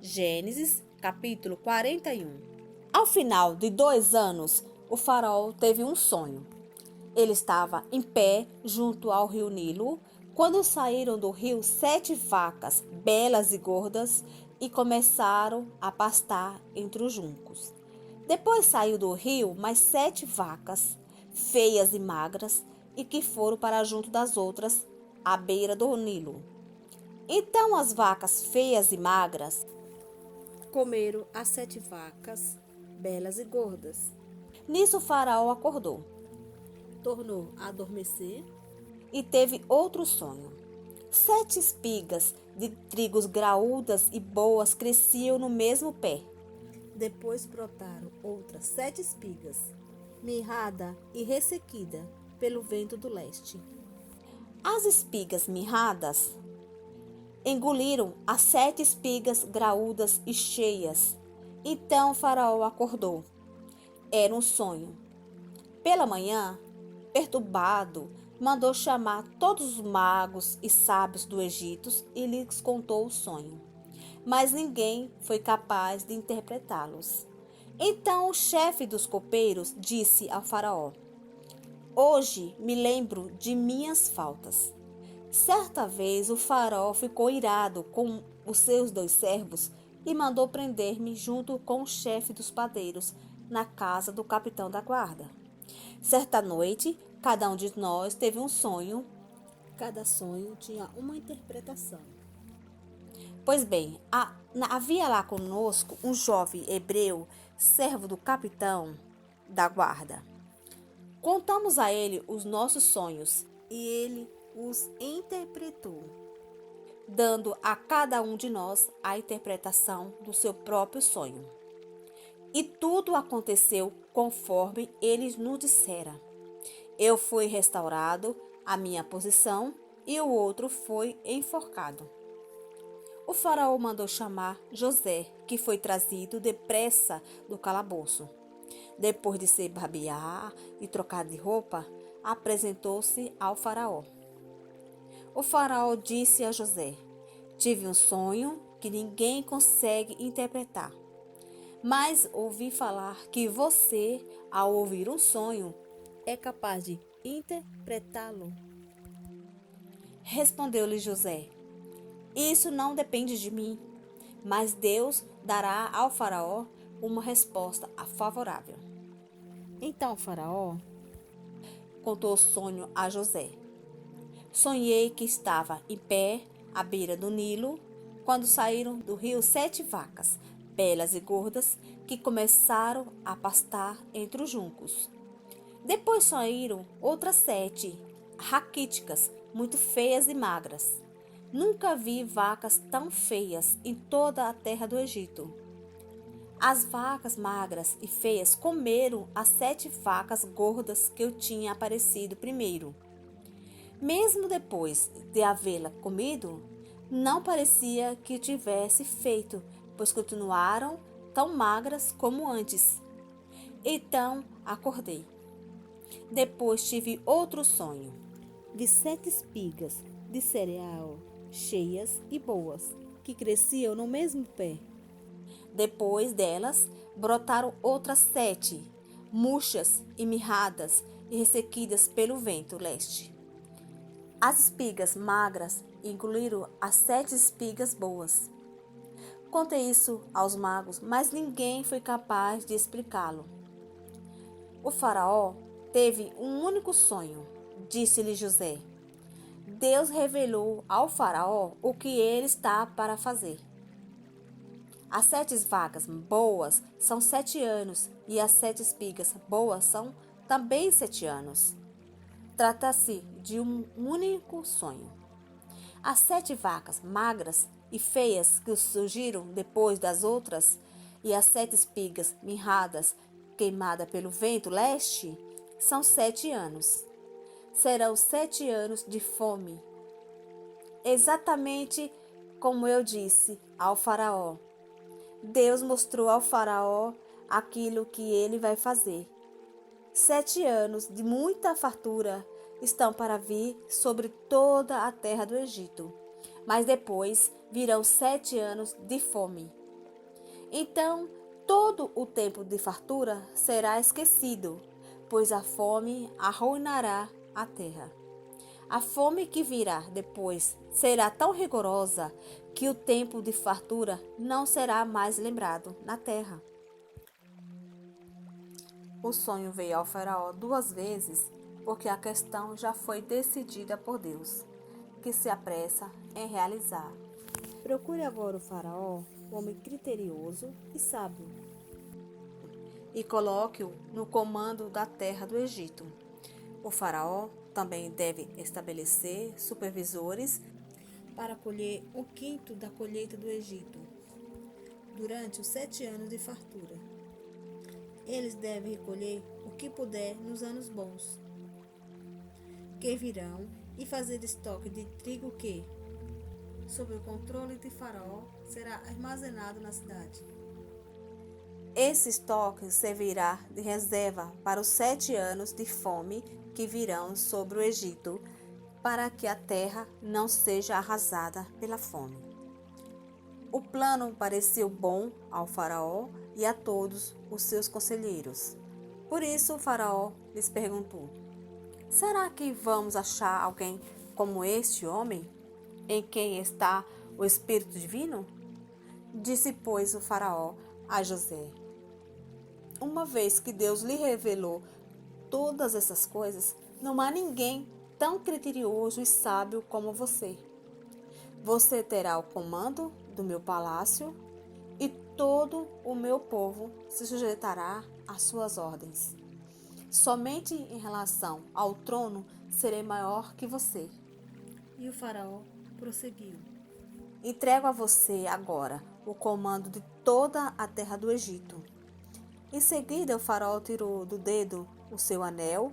Gênesis, capítulo 41. Ao final de 2 anos, o faraó teve um sonho. Ele estava em pé junto ao rio Nilo, quando saíram do rio 7 vacas, belas e gordas, e começaram a pastar entre os juncos. Depois saiu do rio mais 7 vacas, feias e magras, e que foram para junto das outras, à beira do Nilo. Então as vacas feias e magras comeram as 7 vacas, belas e gordas. Nisso o faraó acordou, tornou a adormecer e teve outro sonho. 7 espigas de trigos graúdas e boas cresciam no mesmo pé. Depois brotaram outras 7 espigas, mirrada e ressequida pelo vento do leste. As espigas mirradas engoliram as 7 espigas graúdas e cheias. Então o faraó acordou. Era um sonho. Pela manhã, perturbado, mandou chamar todos os magos e sábios do Egito e lhes contou o sonho. Mas ninguém foi capaz de interpretá-los. Então o chefe dos copeiros disse ao faraó: Hoje me lembro de minhas faltas. Certa vez o faraó ficou irado com os seus 2 servos e mandou prender-me junto com o chefe dos padeiros na casa do capitão da guarda. Certa noite, cada um de nós teve um sonho. Cada sonho tinha uma interpretação. Pois bem, havia lá conosco um jovem hebreu, servo do capitão da guarda. Contamos a ele os nossos sonhos e ele os interpretou, dando a cada um de nós a interpretação do seu próprio sonho. E tudo aconteceu conforme ele nos dissera. Eu fui restaurado à minha posição e o outro foi enforcado. O faraó mandou chamar José, que foi trazido depressa do calabouço. Depois de se barbear e trocar de roupa, apresentou-se ao faraó. O faraó disse a José: Tive um sonho que ninguém consegue interpretar. Mas ouvi falar que você, ao ouvir um sonho, é capaz de interpretá-lo. Respondeu-lhe José: Isso não depende de mim, mas Deus dará ao faraó uma resposta favorável. Então o faraó contou o sonho a José. Sonhei que estava em pé à beira do Nilo, quando saíram do rio 7 vacas, belas e gordas, que começaram a pastar entre os juncos. Depois saíram outras 7, raquíticas, muito feias e magras. Nunca vi vacas tão feias em toda a terra do Egito. As vacas magras e feias comeram as 7 vacas gordas que eu tinha aparecido primeiro. Mesmo depois de havê-la comido, não parecia que tivesse feito, pois continuaram tão magras como antes. Então acordei. Depois tive outro sonho. Vi 7 espigas de cereal, cheias e boas, que cresciam no mesmo pé. Depois delas, brotaram outras 7, murchas e mirradas e ressequidas pelo vento leste. As espigas magras engoliram as 7 espigas boas. Contei isso aos magos, mas ninguém foi capaz de explicá-lo. O faraó teve um único sonho, disse-lhe José. Deus revelou ao faraó o que ele está para fazer. As 7 vacas boas são 7 anos e as 7 espigas boas são também 7 anos. Trata-se de um único sonho. As 7 vacas magras e feias que surgiram depois das outras, e as 7 espigas mirradas, queimadas pelo vento leste, são 7 anos. Serão 7 anos de fome. Exatamente como eu disse ao faraó. Deus mostrou ao faraó aquilo que ele vai fazer. 7 anos de muita fartura estão para vir sobre toda a terra do Egito. Mas depois virão 7 anos de fome. Então todo o tempo de fartura será esquecido, pois a fome arruinará a terra. A fome que virá depois será tão rigorosa que o tempo de fartura não será mais lembrado na terra. O sonho veio ao faraó 2 vezes, porque a questão já foi decidida por Deus, que se apressa em realizar. Procure agora o faraó, homem criterioso e sábio, e coloque-o no comando da terra do Egito. O faraó também deve estabelecer supervisores para colher o quinto da colheita do Egito, durante os 7 anos de fartura. Eles devem recolher o que puder nos anos bons, que virão, e fazer estoque de trigo que, sob o controle de Faraó, será armazenado na cidade. Esse estoque servirá de reserva para os 7 anos de fome que virão sobre o Egito, para que a terra não seja arrasada pela fome. O plano pareceu bom ao faraó e a todos os seus conselheiros. Por isso o faraó lhes perguntou: será que vamos achar alguém como este homem, em quem está o Espírito Divino? Disse, pois, o faraó a José: uma vez que Deus lhe revelou todas essas coisas, não há ninguém tão criterioso e sábio como você. Você terá o comando do meu palácio e todo o meu povo se sujeitará às suas ordens. Somente em relação ao trono serei maior que você. E o faraó prosseguiu: entrego a você agora o comando de toda a terra do Egito. Em seguida, o faraó tirou do dedo o seu anel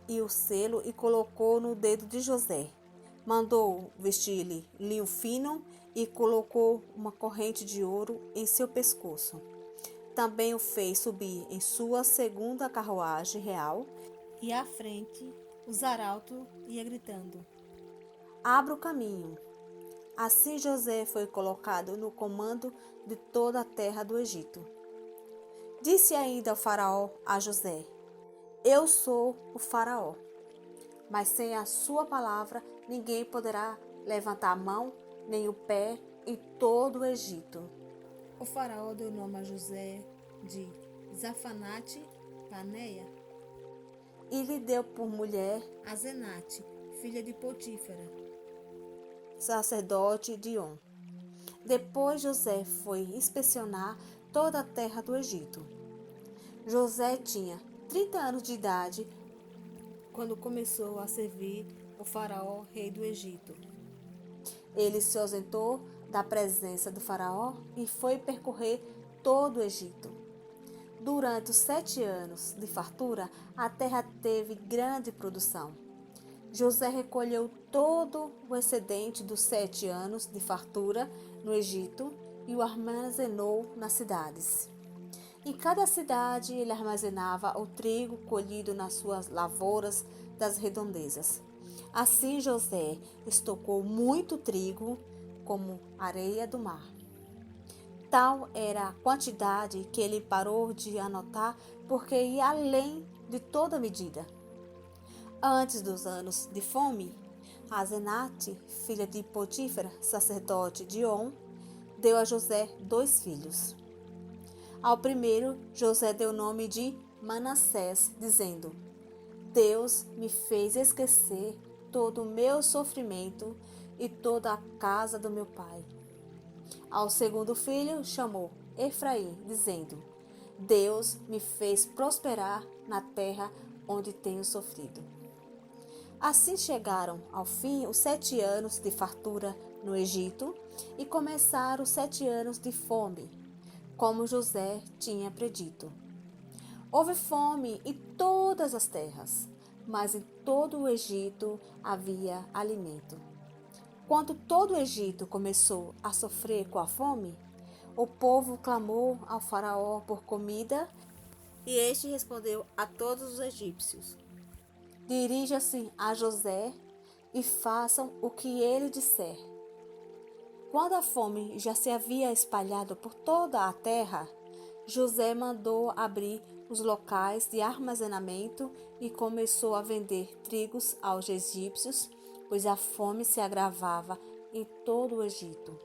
e o selo e colocou no dedo de José. Mandou vestir-lhe linho fino e colocou uma corrente de ouro em seu pescoço. Também o fez subir em sua segunda carruagem real, e à frente os arautos ia gritando: abra o caminho. Assim José foi colocado no comando de toda a terra do Egito. Disse ainda o faraó a José: eu sou o faraó, mas sem a sua palavra ninguém poderá levantar a mão nem o pé em todo o Egito. O faraó deu nome a José de Zafanate Paneia e lhe deu por mulher Asenate, filha de Potífera, sacerdote de On. Depois José foi inspecionar toda a terra do Egito. José tinha 30 anos de idade quando começou a servir o faraó, rei do Egito. Ele se ausentou da presença do faraó e foi percorrer todo o Egito. Durante os 7 anos de fartura, a terra teve grande produção. José recolheu todo o excedente dos 7 anos de fartura no Egito e o armazenou nas cidades. Em cada cidade ele armazenava o trigo colhido nas suas lavouras das redondezas. Assim José estocou muito trigo como areia do mar. Tal era a quantidade que ele parou de anotar, porque ia além de toda medida. Antes dos anos de fome, Asenate, filha de Potífera, sacerdote de On, deu a José 2 filhos. Ao primeiro, José deu o nome de Manassés, dizendo: Deus me fez esquecer todo o meu sofrimento e toda a casa do meu pai. Ao segundo filho, chamou Efraim, dizendo: Deus me fez prosperar na terra onde tenho sofrido. Assim chegaram ao fim os 7 anos de fartura no Egito e começaram os 7 anos de fome, como José tinha predito. Houve fome em todas as terras, mas em todo o Egito havia alimento. Quando todo o Egito começou a sofrer com a fome, o povo clamou ao faraó por comida e este respondeu a todos os egípcios: dirija-se a José e façam o que ele disser. Quando a fome já se havia espalhado por toda a terra, José mandou abrir os locais de armazenamento e começou a vender trigos aos egípcios, pois a fome se agravava em todo o Egito.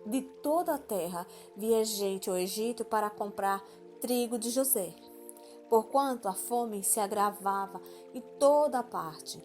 De toda a terra via gente ao Egito para comprar trigo de José, porquanto a fome se agravava em toda parte.